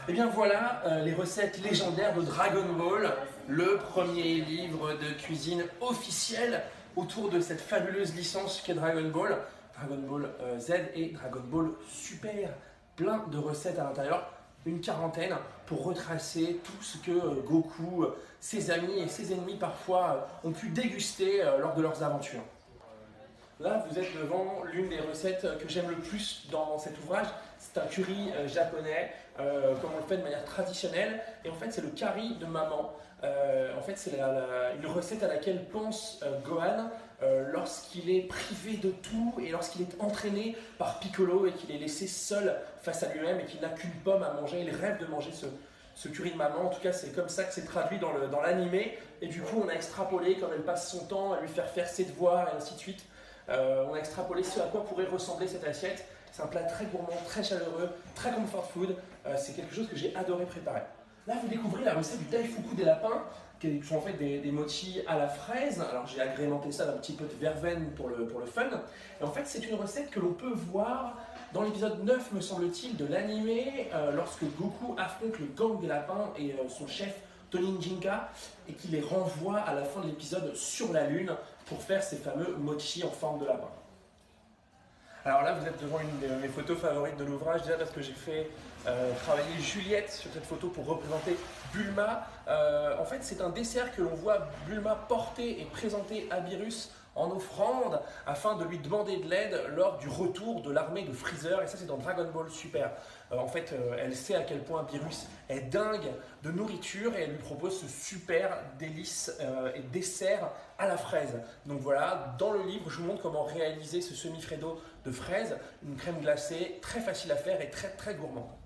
Et bien voilà les recettes légendaires de Dragon Ball, le premier livre de cuisine officiel autour de cette fabuleuse licence qu'est Dragon Ball. Dragon Ball Z et Dragon Ball Super, plein de recettes à l'intérieur, une quarantaine pour retracer tout ce que Goku, ses amis et ses ennemis parfois ont pu déguster lors de leurs aventures. Là, vous êtes devant l'une des recettes que j'aime le plus dans cet ouvrage. C'est un curry japonais, comme on le fait de manière traditionnelle. Et en fait, c'est le curry de maman. En fait, c'est une recette à laquelle pense Gohan lorsqu'il est privé de tout et lorsqu'il est entraîné par Piccolo et qu'il est laissé seul face à lui-même et qu'il n'a qu'une pomme à manger. Il rêve de manger ce curry de maman. En tout cas, c'est comme ça que c'est traduit dans l'animé. Et du coup, on a extrapolé, comme elle passe son temps à lui faire faire ses devoirs et ainsi de suite. On a extrapolé ce à quoi pourrait ressembler cette assiette. C'est un plat très gourmand, très chaleureux, très comfort food. C'est quelque chose que j'ai adoré préparer. Là, vous découvrez la recette du Daifuku des lapins, qui sont en fait des mochis à la fraise. Alors, j'ai agrémenté ça d'un petit peu de verveine pour le fun. Et en fait, c'est une recette que l'on peut voir dans l'épisode 9, me semble-t-il, de l'animé, lorsque Goku affronte le gang des lapins et son chef Toninjinka, et qui les renvoie à la fin de l'épisode sur la Lune pour faire ces fameux mochis en forme de lapin. Alors là, vous êtes devant une de mes photos favorites de l'ouvrage, déjà parce que j'ai fait travailler Juliette sur cette photo pour représenter Bulma. En fait, c'est un dessert que l'on voit Bulma porter et présenter à Beerus en offrande afin de lui demander de l'aide lors du retour de l'armée de Freezer, et ça c'est dans Dragon Ball Super. En fait, elle sait à quel point Beerus est dingue de nourriture et elle lui propose ce super délice et dessert à la fraise. Donc voilà, dans le livre, je vous montre comment réaliser ce semi-freddo de fraise, une crème glacée très facile à faire et très très gourmand.